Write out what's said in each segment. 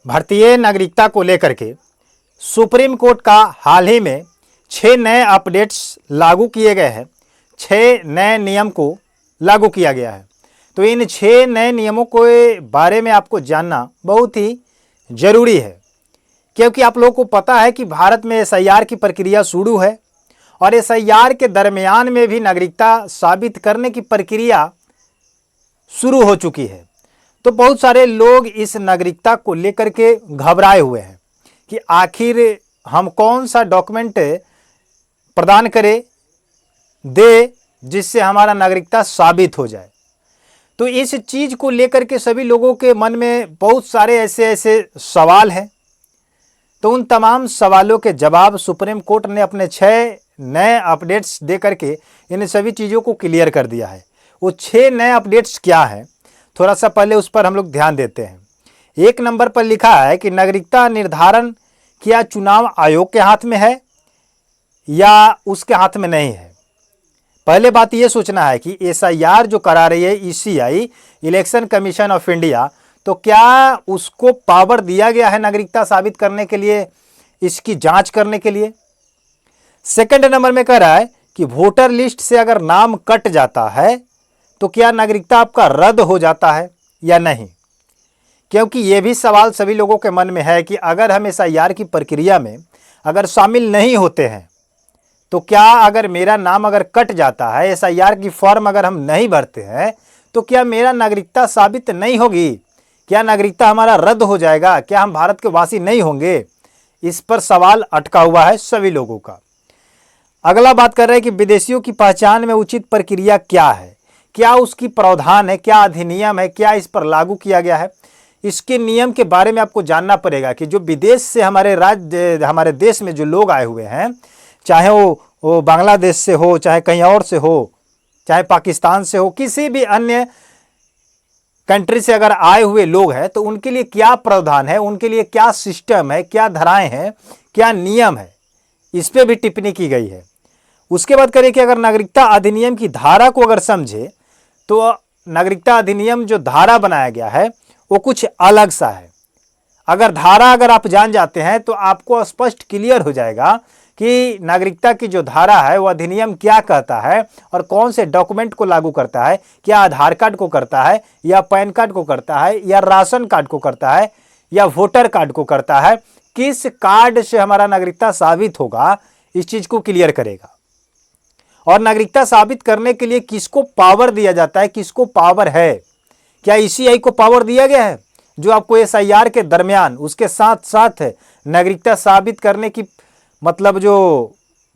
भारतीय नागरिकता को लेकर के सुप्रीम कोर्ट का हाल ही में 6 नए अपडेट्स लागू किए गए हैं। 6 नए नियम को लागू किया गया है। तो इन 6 नए नियमों के बारे में आपको जानना बहुत ही ज़रूरी है, क्योंकि आप लोगों को पता है कि भारत में एसआईआर की प्रक्रिया शुरू है और एसआईआर के दरमियान में भी नागरिकता साबित करने की प्रक्रिया शुरू हो चुकी है। तो बहुत सारे लोग इस नागरिकता को लेकर के घबराए हुए हैं कि आखिर हम कौन सा डॉक्यूमेंट प्रदान करें दे जिससे हमारा नागरिकता साबित हो जाए। तो इस चीज़ को लेकर के सभी लोगों के मन में बहुत सारे ऐसे सवाल हैं। तो उन तमाम सवालों के जवाब सुप्रीम कोर्ट ने अपने 6 नए अपडेट्स दे करके इन सभी चीज़ों को क्लियर कर दिया है। वो 6 नए अपडेट्स क्या हैं, थोड़ा सा पहले उस पर हम लोग ध्यान देते हैं। 1 नंबर पर लिखा है कि नागरिकता निर्धारण क्या चुनाव आयोग के हाथ में है या उसके हाथ में नहीं है। पहले बात यह सोचना है कि एसआईआर जो करा रही है ECI, election commission of India, तो क्या उसको पावर दिया गया है नागरिकता साबित करने के लिए, इसकी जांच करने के लिए। सेकंड नंबर में कह रहा है कि वोटर लिस्ट से अगर नाम कट जाता है तो क्या नागरिकता आपका रद्द हो जाता है या नहीं। क्योंकि यह भी सवाल सभी लोगों के मन में है कि अगर हम एसआईआर की प्रक्रिया में अगर शामिल नहीं होते हैं तो क्या अगर मेरा नाम अगर कट जाता है, एसआईआर की फॉर्म अगर हम नहीं भरते हैं, तो क्या मेरा नागरिकता साबित नहीं होगी, क्या नागरिकता हमारा रद्द हो जाएगा, क्या हम भारत के वासी नहीं होंगे। इस पर सवाल अटका हुआ है सभी लोगों का। अगला बात कर रहे हैं कि विदेशियों की पहचान में उचित प्रक्रिया क्या है, क्या उसकी प्रावधान है, क्या अधिनियम है, क्या इस पर लागू किया गया है। इसके नियम के बारे में आपको जानना पड़ेगा कि जो विदेश से हमारे देश में जो लोग आए हुए हैं, चाहे वो बांग्लादेश से हो, चाहे कहीं और से हो, चाहे पाकिस्तान से हो, किसी भी अन्य कंट्री से अगर आए हुए लोग हैं, तो उनके लिए क्या प्रावधान है, उनके लिए क्या सिस्टम है, क्या धाराएं हैं, क्या नियम है, इस पर भी टिप्पणी की गई है। उसके बाद करें कि अगर नागरिकता अधिनियम की धारा को अगर समझे तो नागरिकता अधिनियम जो धारा बनाया गया है वो कुछ अलग सा है। अगर धारा अगर आप जान जाते हैं तो आपको स्पष्ट क्लियर हो जाएगा कि नागरिकता की जो धारा है वो अधिनियम क्या कहता है और कौन से डॉक्यूमेंट को लागू करता है। क्या आधार कार्ड को करता है, या पैन कार्ड को करता है, या राशन कार्ड को करता है, या वोटर कार्ड को करता है। किस कार्ड से हमारा नागरिकता साबित होगा, इस चीज को क्लियर करेगा। और नागरिकता साबित करने के लिए किसको पावर दिया जाता है, किसको पावर है। क्या ईसीआई को पावर दिया गया है जो आपको एसआईआर के दरमियान उसके साथ साथ नागरिकता साबित करने की मतलब जो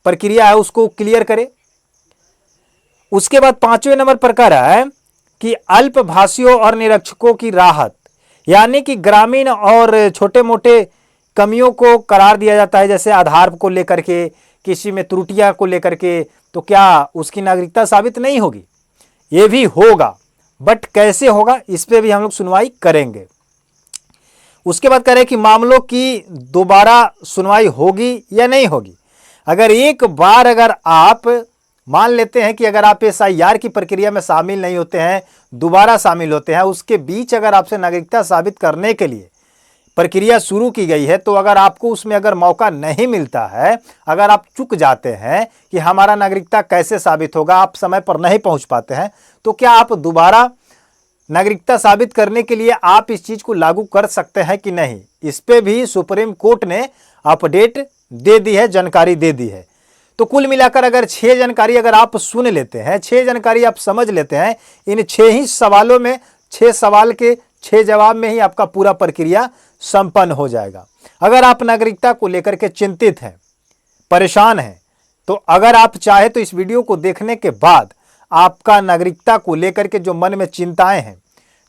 प्रक्रिया है उसको क्लियर करे। उसके बाद 5वें नंबर पर कह रहा है कि अल्पभाषियों और निरक्षकों की राहत, यानी कि ग्रामीण और छोटे मोटे कमियों को करार दिया जाता है, जैसे आधार को लेकर के, किसी में त्रुटियां को लेकर के, तो क्या उसकी नागरिकता साबित नहीं होगी। ये भी होगा, बट कैसे होगा इस पे भी हम लोग सुनवाई करेंगे। उसके बाद कह रहे हैं कि मामलों की दोबारा सुनवाई होगी या नहीं होगी। अगर एक बार अगर आप मान लेते हैं कि अगर आप एसआईआर की प्रक्रिया में शामिल नहीं होते हैं, दोबारा शामिल होते हैं, उसके बीच अगर आपसे नागरिकता साबित करने के लिए प्रक्रिया शुरू की गई है, तो अगर आपको उसमें अगर मौका नहीं मिलता है, अगर आप चूक जाते हैं कि हमारा नागरिकता कैसे साबित होगा, आप समय पर नहीं पहुंच पाते हैं, तो क्या आप दोबारा नागरिकता साबित करने के लिए आप इस चीज को लागू कर सकते हैं कि नहीं। इस पे भी सुप्रीम कोर्ट ने अपडेट दे दी है, जानकारी दे दी है। तो कुल मिलाकर अगर 6 जानकारी अगर आप सुन लेते हैं, 6 जानकारी आप समझ लेते हैं, इन 6 ही सवालों में 6 सवाल के 6 जवाब में ही आपका पूरा प्रक्रिया संपन्न हो जाएगा। अगर आप नागरिकता को लेकर के चिंतित हैं, परेशान हैं, तो अगर आप चाहे तो इस वीडियो को देखने के बाद आपका नागरिकता को लेकर के जो मन में चिंताएं हैं,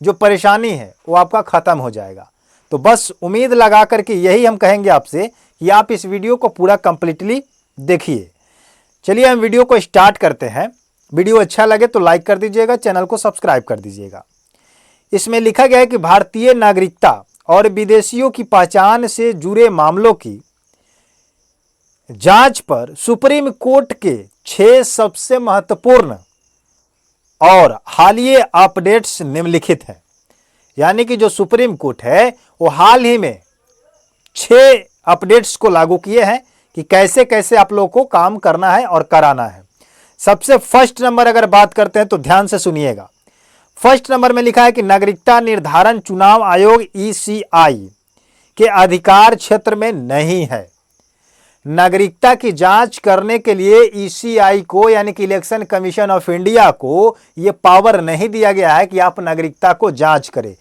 जो परेशानी है, वो आपका खत्म हो जाएगा। तो बस उम्मीद लगा करके यही हम कहेंगे आपसे कि आप इस वीडियो को पूरा कंप्लीटली देखिए। चलिए हम वीडियो को स्टार्ट करते हैं। वीडियो अच्छा लगे तो लाइक कर दीजिएगा, चैनल को सब्सक्राइब कर दीजिएगा। इसमें लिखा गया है कि भारतीय नागरिकता और विदेशियों की पहचान से जुड़े मामलों की जांच पर सुप्रीम कोर्ट के 6 सबसे महत्वपूर्ण और हालिया अपडेट्स निम्नलिखित हैं। यानी कि जो सुप्रीम कोर्ट है वो हाल ही में 6 अपडेट्स को लागू किए हैं कि कैसे कैसे आप लोगों को काम करना है और कराना है। सबसे फर्स्ट नंबर अगर बात करते हैं तो ध्यान से सुनिएगा। फर्स्ट नंबर में लिखा है कि नागरिकता निर्धारण चुनाव आयोग ईसीआई के अधिकार क्षेत्र में नहीं है। नागरिकता की जांच करने के लिए ईसीआई को यानी कि इलेक्शन कमीशन ऑफ इंडिया को यह पावर नहीं दिया गया है कि आप नागरिकता को जांच करें।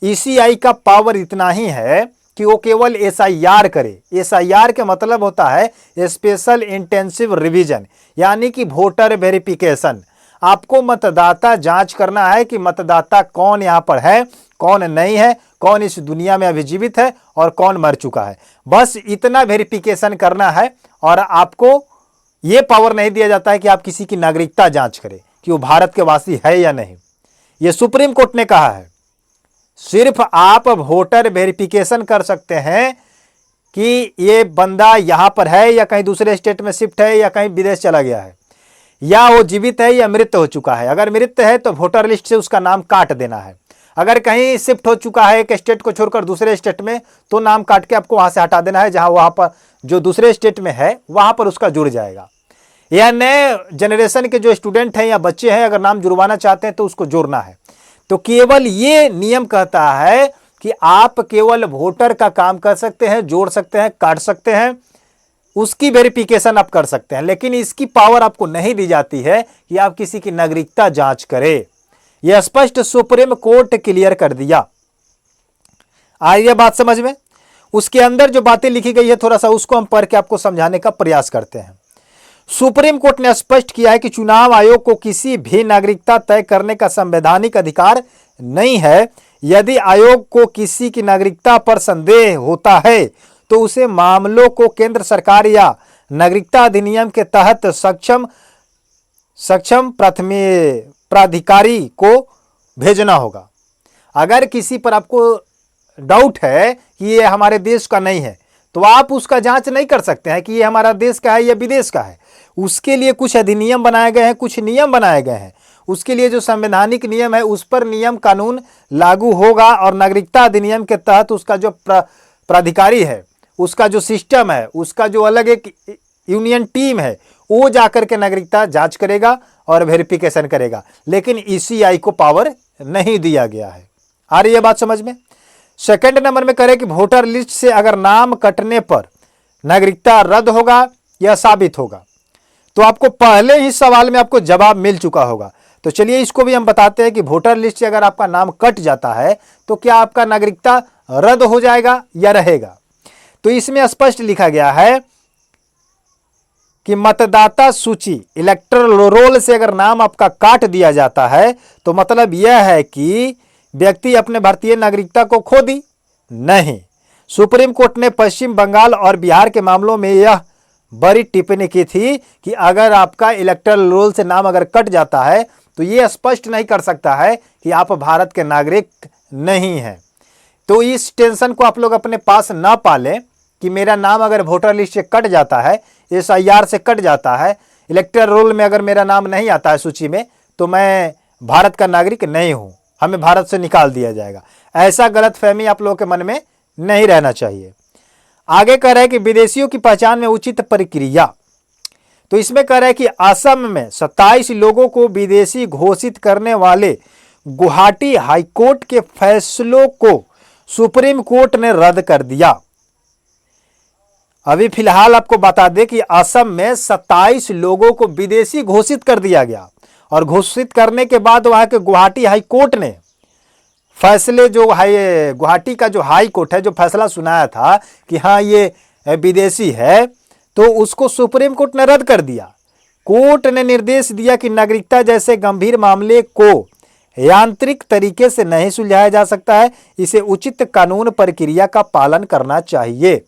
ईसीआई का पावर इतना ही है कि वो केवल एसआईआर करे। एसआईआर का मतलब होता है स्पेशल इंटेंसिव रिवीजन, यानी कि वोटर वेरिफिकेशन। आपको मतदाता जांच करना है कि मतदाता कौन यहां पर है, कौन नहीं है, कौन इस दुनिया में अभी जीवित है और कौन मर चुका है। बस इतना वेरिफिकेशन करना है और आपको यह पावर नहीं दिया जाता है कि आप किसी की नागरिकता जांच करें कि वो भारत के वासी है या नहीं। यह सुप्रीम कोर्ट ने कहा है। सिर्फ आप वोटर वेरिफिकेशन कर सकते हैं कि ये बंदा यहां पर है या कहीं दूसरे स्टेट में शिफ्ट है या कहीं विदेश चला गया है, या वो जीवित है या मृत हो चुका है। अगर मृत है तो वोटर लिस्ट से उसका नाम काट देना है। अगर कहीं शिफ्ट हो चुका है एक स्टेट को छोड़कर दूसरे स्टेट में, तो नाम काट के आपको वहां से हटा देना है। जहां वहां पर जो दूसरे स्टेट में है वहां पर उसका जुड़ जाएगा। या नए जनरेशन के जो स्टूडेंट हैं या बच्चे हैं, अगर नाम जुड़वाना चाहते हैं तो उसको जोड़ना है। तो केवल ये नियम कहता है कि आप केवल वोटर का काम कर सकते हैं, जोड़ सकते हैं, काट सकते हैं, उसकी वेरिफिकेशन आप कर सकते हैं, लेकिन इसकी पावर आपको नहीं दी जाती है कि आप किसी की नागरिकता जांच करें। यह स्पष्ट सुप्रीम कोर्ट क्लियर कर दिया। आई यह बात समझ में? उसके अंदर जो बातें लिखी गई है थोड़ा सा उसको हम पढ़ के आपको समझाने का प्रयास करते हैं। सुप्रीम कोर्ट ने स्पष्ट किया है कि चुनाव आयोग को किसी भी नागरिकता तय करने का संवैधानिक अधिकार नहीं है। यदि आयोग को किसी की नागरिकता पर संदेह होता है तो उसे मामलों को केंद्र सरकार या नागरिकता अधिनियम के तहत सक्षम प्राधिकारी को भेजना होगा। अगर किसी पर आपको डाउट है कि ये हमारे देश का नहीं है तो आप उसका जांच नहीं कर सकते हैं कि ये हमारा देश का है या विदेश का है। उसके लिए कुछ अधिनियम बनाए गए हैं, कुछ नियम बनाए गए हैं। उसके लिए जो संवैधानिक नियम है उस पर नियम कानून लागू होगा और नागरिकता अधिनियम के तहत उसका जो प्राधिकारी है, उसका जो सिस्टम है, उसका जो अलग एक यूनियन टीम है, वो जाकर के नागरिकता जांच करेगा और वेरिफिकेशन करेगा। लेकिन ईसीआई को पावर नहीं दिया गया है। आ रही है बात समझ में? सेकंड नंबर में करें कि वोटर लिस्ट से अगर नाम कटने पर नागरिकता रद्द होगा या साबित होगा, तो आपको पहले ही सवाल में आपको जवाब मिल चुका होगा। तो चलिए इसको भी हम बताते हैं कि वोटर लिस्ट से अगर आपका नाम कट जाता है तो क्या आपका नागरिकता रद्द हो जाएगा या रहेगा। तो इसमें स्पष्ट लिखा गया है कि मतदाता सूची इलेक्टरल रोल से अगर नाम आपका काट दिया जाता है तो मतलब यह है कि व्यक्ति अपने भारतीय नागरिकता को खो दी नहीं। सुप्रीम कोर्ट ने पश्चिम बंगाल और बिहार के मामलों में यह बड़ी टिप्पणी की थी कि अगर आपका इलेक्टरल रोल से नाम अगर कट जाता है तो यह स्पष्ट नहीं कर सकता है कि आप भारत के नागरिक नहीं हैं। तो इस टेंशन को आप लोग अपने पास ना पालें कि मेरा नाम अगर वोटर लिस्ट से कट जाता है, एसआईआर से कट जाता है, इलेक्टरल रोल में अगर मेरा नाम नहीं आता है सूची में, तो मैं भारत का नागरिक नहीं हूं, हमें भारत से निकाल दिया जाएगा। ऐसा गलतफहमी आप लोगों के मन में नहीं रहना चाहिए। आगे कह रहा है कि विदेशियों की पहचान में उचित प्रक्रिया। तो इसमें कह रहा है कि असम में 27 लोगों को विदेशी घोषित करने वाले गुवाहाटी हाईकोर्ट के फैसलों को सुप्रीम कोर्ट ने रद्द कर दिया। अभी फिलहाल आपको बता दें कि असम में 27 लोगों को विदेशी घोषित कर दिया गया और घोषित करने के बाद वहां के गुवाहाटी हाई कोर्ट ने फैसले जो गुवाहाटी का जो हाई कोर्ट है जो फैसला सुनाया था कि हाँ ये विदेशी है, तो उसको सुप्रीम कोर्ट ने रद्द कर दिया। कोर्ट ने निर्देश दिया कि नागरिकता जैसे गंभीर मामले को यांत्रिक तरीके से नहीं सुलझाया जा सकता है, इसे उचित कानून प्रक्रिया का पालन करना चाहिए।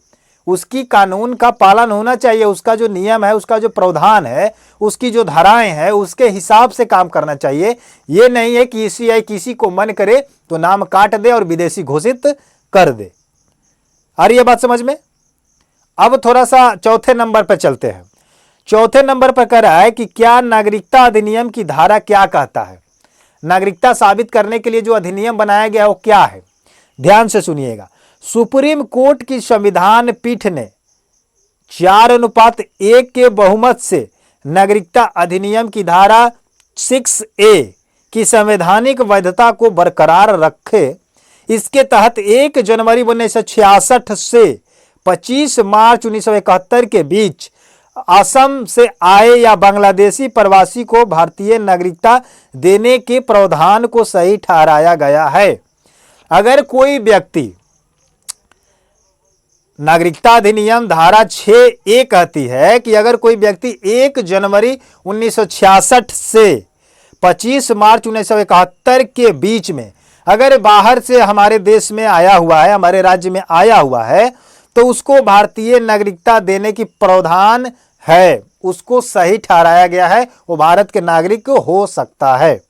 उसकी कानून का पालन होना चाहिए, उसका जो नियम है, उसका जो प्रावधान है, उसकी जो धाराएं हैं, उसके हिसाब से काम करना चाहिए। ये नहीं है कि ईसीआई किसी को मन करे तो नाम काट दे और विदेशी घोषित कर दे। आ रही है बात समझ में? अब थोड़ा सा चौथे नंबर पर चलते हैं। चौथे नंबर पर कह रहा है कि क्या नागरिकता अधिनियम की धारा क्या कहता है। नागरिकता साबित करने के लिए जो अधिनियम बनाया गया है वो क्या है, ध्यान से सुनिएगा। सुप्रीम कोर्ट की संविधान पीठ ने 4:1 के बहुमत से नागरिकता अधिनियम की धारा 6A की संवैधानिक वैधता को बरकरार रखे। इसके तहत 1 जनवरी 1966 से 25 मार्च 1971 के बीच असम से आए या बांग्लादेशी प्रवासी को भारतीय नागरिकता देने के प्रावधान को सही ठहराया गया है। अगर कोई व्यक्ति, नागरिकता अधिनियम धारा 6A कहती है कि अगर कोई व्यक्ति 1 जनवरी 1966 से 25 मार्च 1971 के बीच में अगर बाहर से हमारे देश में आया हुआ है, हमारे राज्य में आया हुआ है, तो उसको भारतीय नागरिकता देने की प्रावधान है, उसको सही ठहराया गया है, वो भारत के नागरिक हो सकता है।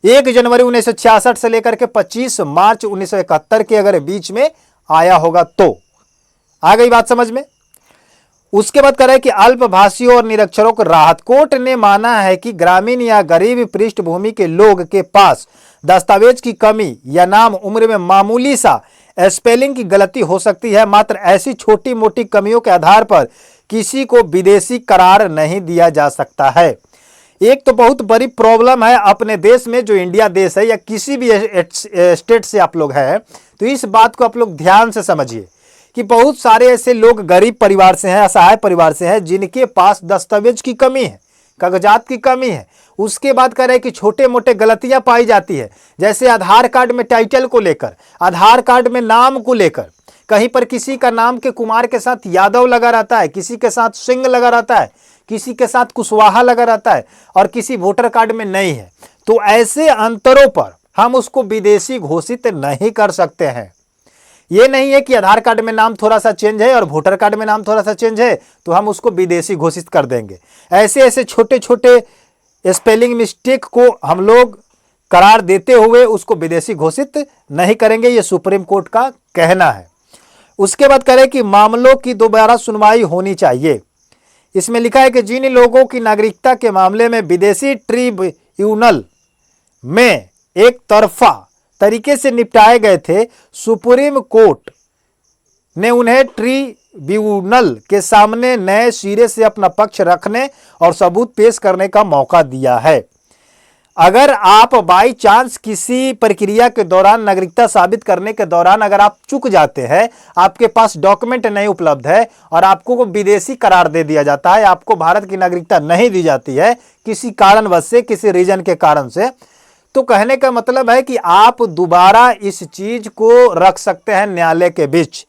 1 जनवरी 1966 से लेकर के 25 मार्च 1971 के अगर बीच में आया होगा तो। आ गई बात समझ में। उसके बाद कह रहे हैं कि अल्पभाषियों और निरक्षरों को राहत। कोर्ट ने माना है कि ग्रामीण या गरीब पृष्ठभूमि के लोग के पास दस्तावेज की कमी या नाम उम्र में मामूली सा स्पेलिंग की गलती हो सकती है, मात्र ऐसी छोटी मोटी कमियों के आधार पर किसी को विदेशी करार नहीं दिया जा सकता है। एक तो बहुत बड़ी प्रॉब्लम है अपने देश में, जो इंडिया देश है या किसी भी स्टेट से आप लोग हैं, तो इस बात को आप लोग ध्यान से समझिए कि बहुत सारे ऐसे लोग गरीब परिवार से हैं, असहाय परिवार से हैं, जिनके पास दस्तावेज की कमी है, कागजात की कमी है। उसके बाद कह रहे हैं कि छोटे मोटे गलतियां पाई जाती है, जैसे आधार कार्ड में टाइटल को लेकर, आधार कार्ड में नाम को लेकर, कहीं पर किसी का नाम के कुमार के साथ यादव लगा रहता है, किसी के साथ सिंह लगा रहता है, किसी के साथ कुशवाहा लगा रहता है और किसी वोटर कार्ड में नहीं है। तो ऐसे अंतरों पर हम उसको विदेशी घोषित नहीं कर सकते हैं। ये नहीं है कि आधार कार्ड में नाम थोड़ा सा चेंज है और वोटर कार्ड में नाम थोड़ा सा चेंज है तो हम उसको विदेशी घोषित कर देंगे। ऐसे ऐसे छोटे छोटे स्पेलिंग मिस्टेक को हम लोग करार देते हुए उसको विदेशी घोषित नहीं करेंगे, ये सुप्रीम कोर्ट का कहना है। उसके बाद करें कि मामलों की दोबारा सुनवाई होनी चाहिए। इसमें लिखा है कि जिन लोगों की नागरिकता के मामले में विदेशी ट्रिब्यूनल में एक तरफा तरीके से निपटाए गए थे, सुप्रीम कोर्ट ने उन्हें ट्रिब्यूनल के सामने नए सिरे से अपना पक्ष रखने और सबूत पेश करने का मौका दिया है। अगर आप बाई चांस किसी प्रक्रिया के दौरान, नागरिकता साबित करने के दौरान अगर आप चूक जाते हैं, आपके पास डॉक्यूमेंट नहीं उपलब्ध है और आपको विदेशी करार दे दिया जाता है, आपको भारत की नागरिकता नहीं दी जाती है किसी कारणवश से, किसी रीजन के कारण से, तो कहने का मतलब है कि आप दोबारा इस चीज को रख सकते हैं न्यायालय के बीच,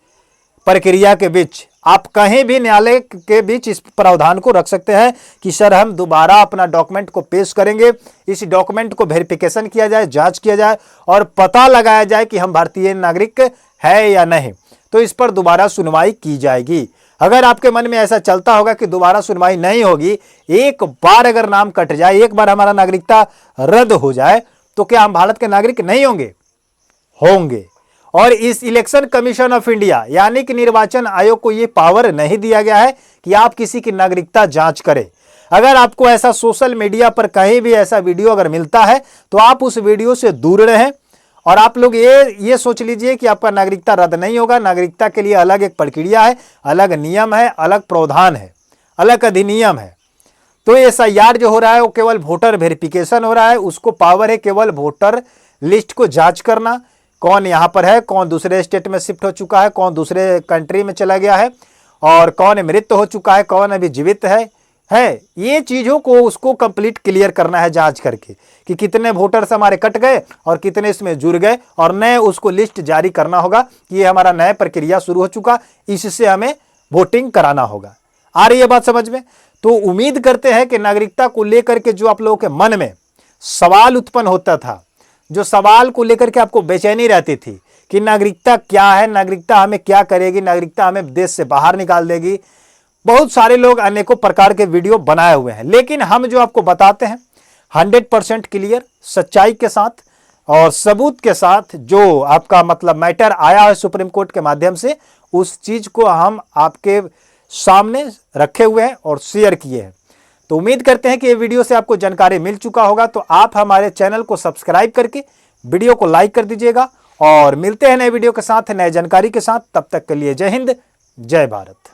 प्रक्रिया के बीच। आप कहीं भी न्यायालय के बीच इस प्रावधान को रख सकते हैं कि सर हम दोबारा अपना डॉक्यूमेंट को पेश करेंगे, इस डॉक्यूमेंट को वेरिफिकेशन किया जाए, जांच किया जाए और पता लगाया जाए कि हम भारतीय नागरिक है या नहीं, तो इस पर दोबारा सुनवाई की जाएगी। अगर आपके मन में ऐसा चलता होगा कि दोबारा सुनवाई नहीं होगी, एक बार अगर नाम कट जाए, एक बार हमारा नागरिकता रद्द हो जाए, तो क्या हम भारत के नागरिक नहीं होंगे? होंगे। और इस इलेक्शन कमीशन ऑफ इंडिया यानी कि निर्वाचन आयोग को यह पावर नहीं दिया गया है कि आप किसी की नागरिकता जांच करें। अगर आपको ऐसा सोशल मीडिया पर कहीं भी ऐसा वीडियो अगर मिलता है तो आप उस वीडियो से दूर रहें और आप लोग ये सोच लीजिए कि आपका नागरिकता रद्द नहीं होगा। नागरिकता के लिए अलग एक प्रक्रिया है, अलग नियम है, अलग प्रावधान है, अलग अधिनियम है। तो ये SIR जो हो रहा है वो केवल वोटर वेरिफिकेशन हो रहा है, उसको पावर है केवल वोटर लिस्ट को जांच करना, कौन यहाँ पर है, कौन दूसरे स्टेट में शिफ्ट हो चुका है, कौन दूसरे कंट्री में चला गया है और कौन मृत हो चुका है, कौन अभी जीवित है। ये चीज़ों को उसको कंप्लीट क्लियर करना है जांच करके कि कितने वोटर्स हमारे कट गए और कितने इसमें जुड़ गए, और नए उसको लिस्ट जारी करना होगा कि ये हमारा नया प्रक्रिया शुरू हो चुका, इससे हमें वोटिंग कराना होगा। आ रही है बात समझ में? तो उम्मीद करते हैं कि नागरिकता को लेकर के जो आप लोगों के मन में सवाल उत्पन्न होता था, जो सवाल को लेकर के आपको बेचैनी रहती थी कि नागरिकता क्या है, नागरिकता हमें क्या करेगी, नागरिकता हमें देश से बाहर निकाल देगी, बहुत सारे लोग अनेकों प्रकार के वीडियो बनाए हुए हैं, लेकिन हम जो आपको बताते हैं 100% क्लियर, सच्चाई के साथ और सबूत के साथ, जो आपका मतलब मैटर आया है सुप्रीम कोर्ट के माध्यम से, उस चीज को हम आपके सामने रखे हुए हैं और शेयर किए हैं। तो उम्मीद करते हैं कि ये वीडियो से आपको जानकारी मिल चुका होगा। तो आप हमारे चैनल को सब्सक्राइब करके वीडियो को लाइक कर दीजिएगा और मिलते हैं नए वीडियो के साथ, नए जानकारी के साथ। तब तक के लिए जय हिंद, जय भारत।